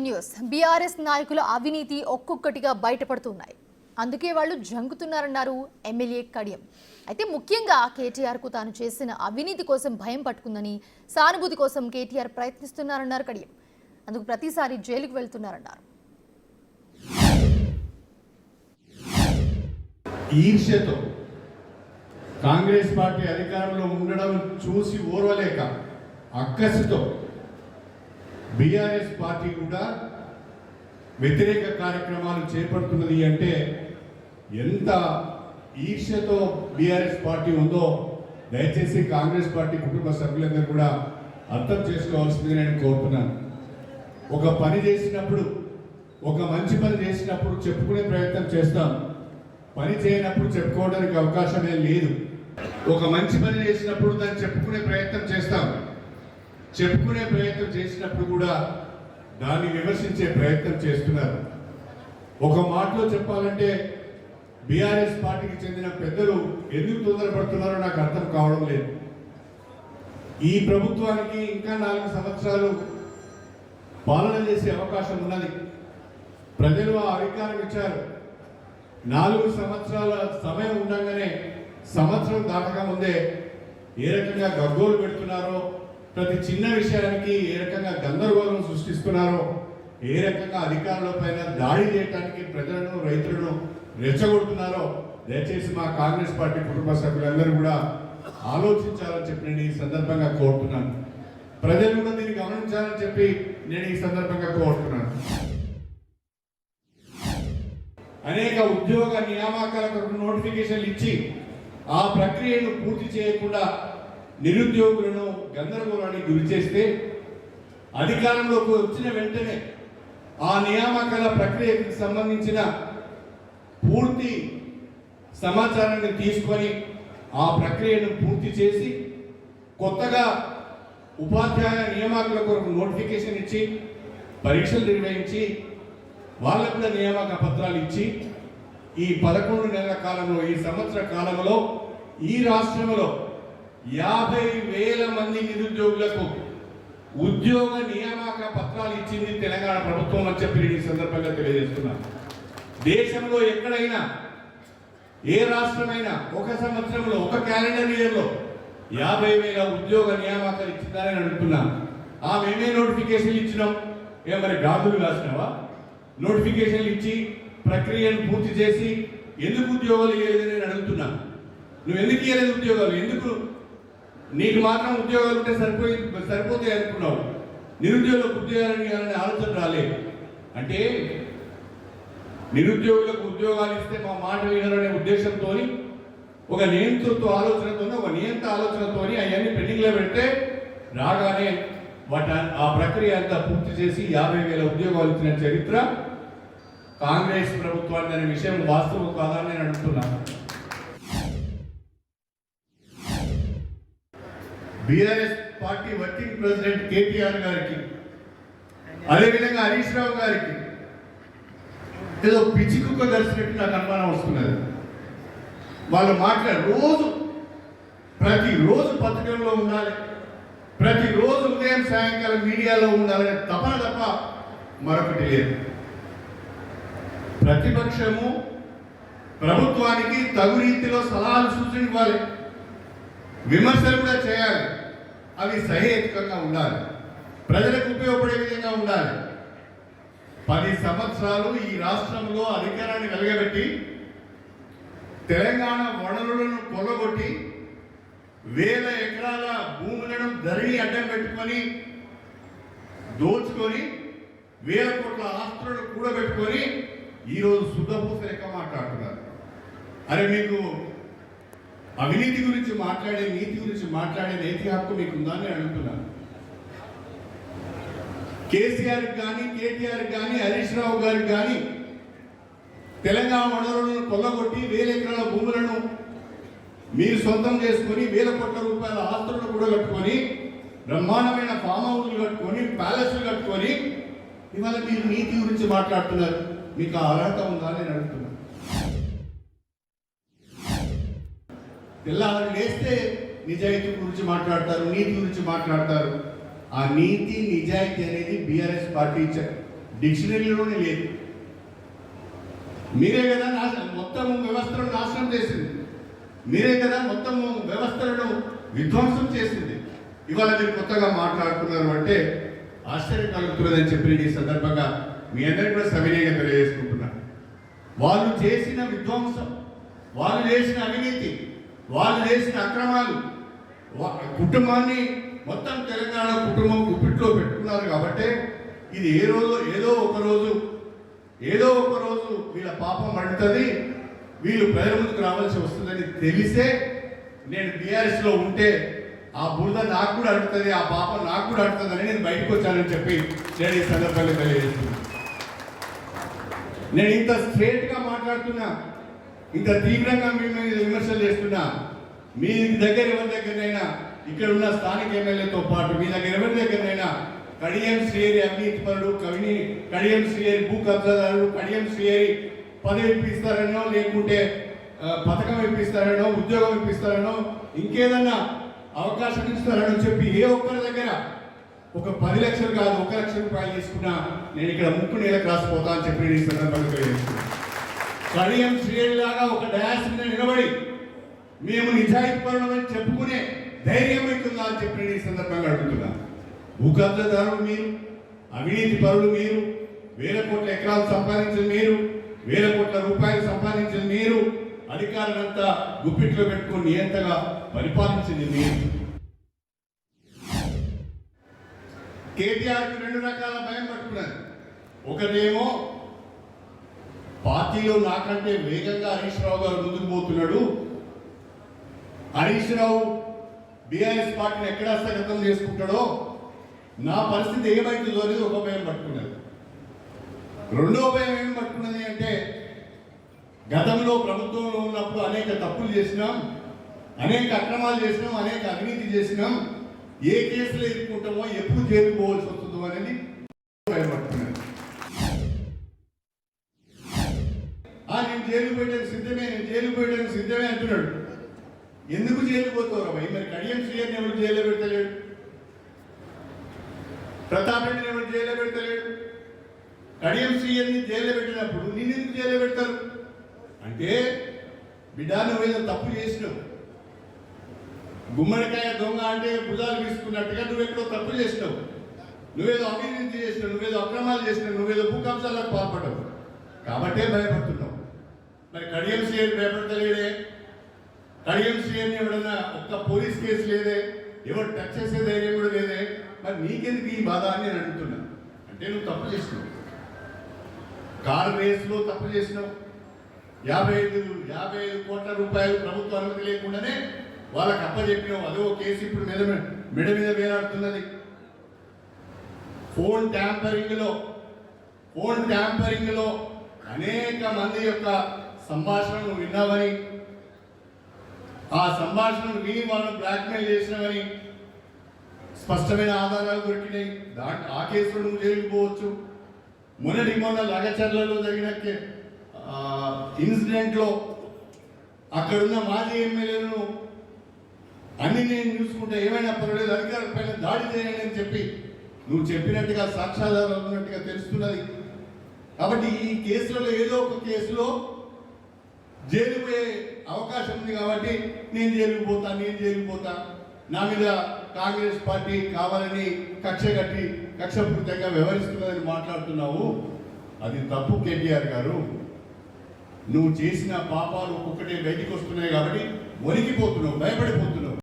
News BRS నాయకుల అవినీతి ఒక్కొక్కటిగా బయటపడుతున్నాయి. అందుకే వాళ్ళు జంకుతున్నారన్నారు ఎమ్మెల్యే కడియం. అయితే ముఖ్యంగా కేటీఆర్ కు తాను చేసిన అవినీతి కోసం భయం పట్టుకుందని, సానుభూతి కోసం కేటీఆర్ ప్రయత్నిస్తున్నారన్నారు కడియం. అందుకు ప్రతిసారి జైలుకు వెళ్తున్నారన్నారు. ఈర్ష్యతో కాంగ్రెస్ పార్టీ అధికారంలో ఉండడం చూసి ఓర్వలేక అక్కసుతో బీఆర్ఎస్ పార్టీ కూడా వ్యతిరేక కార్యక్రమాలు చేపడుతున్నది అంటే ఎంత ఈర్ష్యతో బీఆర్ఎస్ పార్టీ ఉందో దయచేసి కాంగ్రెస్ పార్టీ కుటుంబ సభ్యులందరూ కూడా అర్థం చేసుకోవాల్సింది నేను కోరుతున్నాను. ఒక పని చేసినప్పుడు, ఒక మంచి పని చేసినప్పుడు చెప్పుకునే ప్రయత్నం చేస్తాం. పని చేయనప్పుడు చెప్పుకోవడానికి అవకాశమే లేదు. ఒక మంచి పని చేసినప్పుడు దాన్ని చెప్పుకునే ప్రయత్నం చేస్తాం. చెప్పుకునే ప్రయత్నం చేసినప్పుడు కూడా దాన్ని విమర్శించే ప్రయత్నం చేస్తున్నారు. ఒక మాటలో చెప్పాలంటే బీఆర్ఎస్ పార్టీకి చెందిన పెద్దలు ఎందుకు తొందరపడుతున్నారో నాకు అర్థం కావడం లేదు. ఈ ప్రభుత్వానికి ఇంకా 4 సంవత్సరాలు పాలన చేసే అవకాశం ఉన్నది. ప్రజలు ఆ అధికారం ఇచ్చారు. 4 సంవత్సరాల సమయం ఉండగానే సంవత్సరం దాటక ముందే ఏ రకంగా గగ్గోలు పెడుతున్నారో, ప్రతి చిన్న విషయానికి ఏ రకంగా గందరగోళం సృష్టిస్తున్నారో, ఏ రకంగా అధికారుల పైన దాడి చేయడానికి ప్రజలను, రైతులను రెచ్చగొడుతున్నారో దయచేసి మా కాంగ్రెస్ పార్టీ కుటుంబ సభ్యులందరూ కూడా ఆలోచించాలని చెప్పి నేను ఈ సందర్భంగా కోరుతున్నాను. ప్రజలు కూడా దీన్ని గమనించాలని చెప్పి నేను ఈ సందర్భంగా కోరుతున్నాను. అనేక ఉద్యోగ నియామకాల కొరకు నోటిఫికేషన్లు ఇచ్చి ఆ ప్రక్రియను పూర్తి చేయకుండా నిరుద్యోగులను గందరగోళానికి గురి చేస్తే అధికారంలోకి వచ్చిన వెంటనే ఆ నియామకాల ప్రక్రియకు సంబంధించిన పూర్తి సమాచారాన్ని తీసుకొని ఆ ప్రక్రియను పూర్తి చేసి కొత్తగా ఉపాధ్యాయ నియామకాల కొరకు నోటిఫికేషన్ ఇచ్చి పరీక్షలు నిర్వహించి వాళ్ళకు కూడా నియామక పత్రాలు ఇచ్చి ఈ 11 నెలల కాలంలో, ఈ సంవత్సర కాలంలో ఈ రాష్ట్రంలో 50,000 మంది నిరుద్యోగులకు ఉద్యోగ నియామక పత్రాలు ఇచ్చింది తెలంగాణ ప్రభుత్వం అని చెప్పి ఈ సందర్భంగా తెలియజేస్తున్నాను. దేశంలో ఎక్కడైనా ఏ రాష్ట్రమైనా ఒక సంవత్సరంలో, ఒక క్యాలెండర్ ఇయర్లో 50,000 ఉద్యోగ నియామకాలు ఇచ్చిందని అడుగుతున్నాను. మేమే నోటిఫికేషన్లు ఇచ్చినాం. మరి గాజులు రాసినావా? నోటిఫికేషన్లు ఇచ్చి ప్రక్రియను పూర్తి చేసి ఎందుకు ఉద్యోగాలు ఇవ్వలేదని నేను అడుగుతున్నాను. నువ్వు ఎందుకు ఇవ్వలేదు ఉద్యోగాలు? ఎందుకు నీకు మాత్రం ఉద్యోగాలు ఉంటే సరిపోతాయి అనుకున్నావు, నిరుద్యోగులకు ఉద్యోగాలు ఇవ్వాలనే ఆలోచన రాలేదు. అంటే నిరుద్యోగులకు ఉద్యోగాలు ఇస్తే మా మాట వినాలనే ఉద్దేశంతో, ఒక నియంతృత్వ ఆలోచనతో, ఒక నియంత ఆలోచనతో అవన్నీ పెండింగ్లో పెడితే రాగానే ఆ ప్రక్రియ అంతా పూర్తి చేసి 50,000 ఉద్యోగాలు ఇచ్చిన చరిత్ర కాంగ్రెస్ ప్రభుత్వాన్ని అనే విషయం వాస్తవం కాదని నేను అడుగుతున్నాను. BRS party working president KTR గారికి, అదేవిధంగా హరీష్ రావు గారికి ఏదో పిచ్చి కుక్క కలిసినట్టు నాకు అనుమానం వస్తున్నది. వాళ్ళు ప్రతిరోజు పత్రికల్లో ఉండాలి, ప్రతిరోజు ఉదయం సాయంకాలం మీడియాలో ఉండాలనే తపన తప్ప మరొకటి లేదు. ప్రతిపక్షము ప్రభుత్వానికి తగు రీతిలో సలహాలు, సూచనలు ఇవ్వాలి, విమర్శలు కూడా చేయాలి. అవి సహేతుకంగా ఉండాలి, ప్రజలకు ఉపయోగపడే విధంగా ఉండాలి. 10 సంవత్సరాలు ఈ రాష్ట్రంలో అధికారాన్ని వెలగబెట్టి తెలంగాణ వనరులను కొల్లగొట్టి 1000 ఎకరాల భూములను ధరణి అడ్డం పెట్టుకొని దోచుకొని 1000 కోట్ల ఆస్తులను కూడబెట్టుకొని ఈరోజు శుద్ధపూస లెక్క మాట్లాడుతున్నారు. అరే, మీకు అవినీతి గురించి మాట్లాడే, నీతి గురించి మాట్లాడే నైతిక హక్కు మీకుందా అని అడుగుతున్నాను. కేసీఆర్కి కానీ, కేటీఆర్కి కానీ, హరీష్ రావు గారికి కానీ తెలంగాణ వనరులను కొల్లగొట్టి 1000 ఎకరాల భూములను మీరు సొంతం చేసుకొని 1000 కోట్ల రూపాయల ఆస్తులను కూడా కట్టుకొని బ్రహ్మాండమైన ఫామ్ హౌస్లు కట్టుకొని, ప్యాలెస్లు కట్టుకొని ఇవాళ మీరు నీతి గురించి మాట్లాడుతున్నారు. మీకు ఆ అర్హత ఉందా నేను అడుగుతున్నాను. తెల్లారి లేస్తే నిజాయితీ గురించి మాట్లాడతారు, నీతి గురించి మాట్లాడతారు. ఆ నీతి నిజాయితీ అనేది బీఆర్ఎస్ పార్టీ డిక్షనరీలోనే లేదు. మీరే కదా మొత్తం వ్యవస్థను నాశనం చేసింది, మీరే కదా మొత్తం వ్యవస్థలను విధ్వంసం చేసింది. ఇవాళ మీరు కొత్తగా మాట్లాడుతున్నారు అంటే ఆశ్చర్యం కలుగుతున్నదని చెప్పి ఈ సందర్భంగా మీ అందరికీ కూడా సవినయంగా తెలియజేసుకుంటున్నాను. వాళ్ళు చేసిన విధ్వంసం, వాళ్ళు చేసిన అవినీతి, వాళ్ళు చేసిన అక్రమాలు కుటుంబాన్ని మొత్తం తెలంగాణ కుటుంబం గుప్పిట్లో పెట్టుకున్నారు. కాబట్టి ఇది ఏదో ఒక రోజు వీళ్ళ పాపం పడుతుంది, వీళ్ళు ప్రజల ముందుకు రావాల్సి వస్తుందని తెలిసే నేను బీఆర్ఎస్లో ఉంటే ఆ బురద నాకు కూడా అడుగుతుంది, ఆ పాపం నాకు కూడా అడుగుతుందని నేను బయటకు వచ్చానని చెప్పి నేను ఈ సందర్భంగా తెలియజేస్తున్నాను. నేను ఇంత స్ట్రేట్గా మాట్లాడుతున్నా, ఇంత తీవ్రంగా మేము విమర్శలు చేస్తున్నా, మీ దగ్గర ఎవరి దగ్గరనైనా ఇక్కడ ఉన్న స్థానిక ఎమ్మెల్యేతో పాటు మీ దగ్గర ఎవరి దగ్గరనైనా కడియం శ్రీహరి అవినీతిపరుడు, కడియం శ్రీహరి భూ కబ్జాదారుడు, కడియం శ్రీహరి పదవి ఇప్పిస్తారనో, లేకుంటే పథకం ఇప్పిస్తారనో, ఉద్యోగం ఇప్పిస్తారనో, ఇంకేదన్నా అవకాశం ఇస్తారనో చెప్పి ఏ ఒక్కరి దగ్గర ఒక 10 లక్షలు కాదు 1 లక్ష రూపాయలు తీసుకున్నా నేను ఇక్కడ ముక్కు నేలకు రాసిపోతా అని చెప్పి ఈ సందర్భంగా తెలియజేస్తున్నాను. కడియం శ్రీహరి లాగా ఒక డయాస్ మీద నిలబడి మేము నిజాయితీ పరులమని చెప్పుకునే ధైర్యం అవుతుందా అని చెప్పి ఈ సందర్భంగా అడుగుతున్నా. భూకబ్జాదారులు మీరు, అవినీతి పరులు మీరు, వేల కోట్ల ఎకరాలు సంపాదించిన మీరు, వేల కోట్ల రూపాయలు సంపాదించిన మీరు, అధికారులంతా గుప్పిట్లో పెట్టుకుని నియంతగా పరిపాలించింది మీరు. కేటీఆర్కి 2 రకాల భయం పట్టుకున్నారు. ఒకటేమో పార్టీలో నాకంటే వేగంగా హరీష్ రావు గారు ముందుకు పోతున్నాడు, హరీష్ రావు బీఆర్ఎస్ పార్టీని ఎక్కడ హస్తగతం చేసుకుంటాడో నా పరిస్థితి ఏమవుతుందో అనేది ఒక భయం పట్టుకున్నది. రెండో భయం ఏం పట్టుకున్నది అంటే గతంలో ప్రభుత్వంలో ఉన్నప్పుడు అనేక తప్పులు చేసినాం, అనేక అక్రమాలు చేసినాం, అనేక అవినీతి చేసినాం, ఏ కేసులో ఎదుర్కొంటామో ఎప్పుడు జైలుకు పోవాల్సి వస్తుందో అనేది భయం పట్టుకున్నది. నేను జైలు పోయడానికి సిద్ధమే అంటున్నాడు. ఎందుకు జైలు పోతావు భయ్? మరి కడియం శ్రీహరిని ఎవరు జైల్లో పెడతలేడు, ప్రతాప్ రెడ్డిని ఎవరు జైల్లో పెడతలేడు. కడియం శ్రీహరిని జైల్లో పెట్టినప్పుడు నిన్నెందుకు జైల్లో పెడతారు అంటే, బిడ్డ నువ్వేదో తప్పు చేసినావు, గుమ్మడికాయ దొంగ అంటే భుజాలు తీసుకున్నట్టుగా నువ్వెక్కడో తప్పు చేసినావు, నువ్వేదో అవినీతి చేసినావు, నువ్వేదో అక్రమాలు చేసినావు, నువ్వేదో భూ కబ్జాలకు పాల్పడ్డావు కాబట్టే భయపడుతున్నావు. మరి కడియం శ్రీహరి భయపడతలేడే, కడియం శ్రీహరిని ఎవడన్నా ఒక్క పోలీస్ కేసు లేదే, ఎవరు టచ్ చేసే ధైర్యం కూడా లేదే, మరి నీకెందుకు ఈ బాధ అని నేను అడుగుతున్నా. అంటే నువ్వు తప్పు చేసినావు, కారు రేసులో తప్పు చేసినావు, 55 కోట్ల రూపాయలు ప్రభుత్వ అనుమతి లేకుండానే వాళ్ళకి అప్పచెప్పినావు, అదో కేసు ఇప్పుడు మెడ మీద వేలాడుతున్నది. ఫోన్ ట్యాంపరింగ్ లో అనేక మంది యొక్క సంభాషణలు విన్నావని, ఆ సంభాషణలు విని వాళ్ళను బ్లాక్మెయిల్ చేసినవని స్పష్టమైన ఆధారాలు దొరికినాయి. ఆ కేసులో నువ్వు జైలుకు పోవచ్చు. మొన్న లగచర్లలో జరిగిన ఇన్సిడెంట్లో అక్కడున్న మాజీ ఎమ్మెల్యేలను అన్ని నేను చూసుకుంటే ఏమైనా పర్వాలేదు, అధికారుల పైన దాడి చేయండి అని చెప్పి నువ్వు చెప్పినట్టుగా సాక్ష్యాధారాలు ఉన్నట్టుగా తెలుస్తున్నది. కాబట్టి ఈ కేసులలో ఏదో ఒక కేసులో జైలు పోయే అవకాశం ఉంది. కాబట్టి నేను జైలుకు పోతా, నా మీద కాంగ్రెస్ పార్టీ కావాలని కక్షపూరితంగా వ్యవహరిస్తున్నదని మాట్లాడుతున్నావు. అది తప్పు కేటీఆర్ గారు. నువ్వు చేసిన పాపాలు ఒక్కొక్కటే బయటికి వస్తున్నాయి కాబట్టి వణికిపోతున్నావు, భయపడిపోతున్నావు.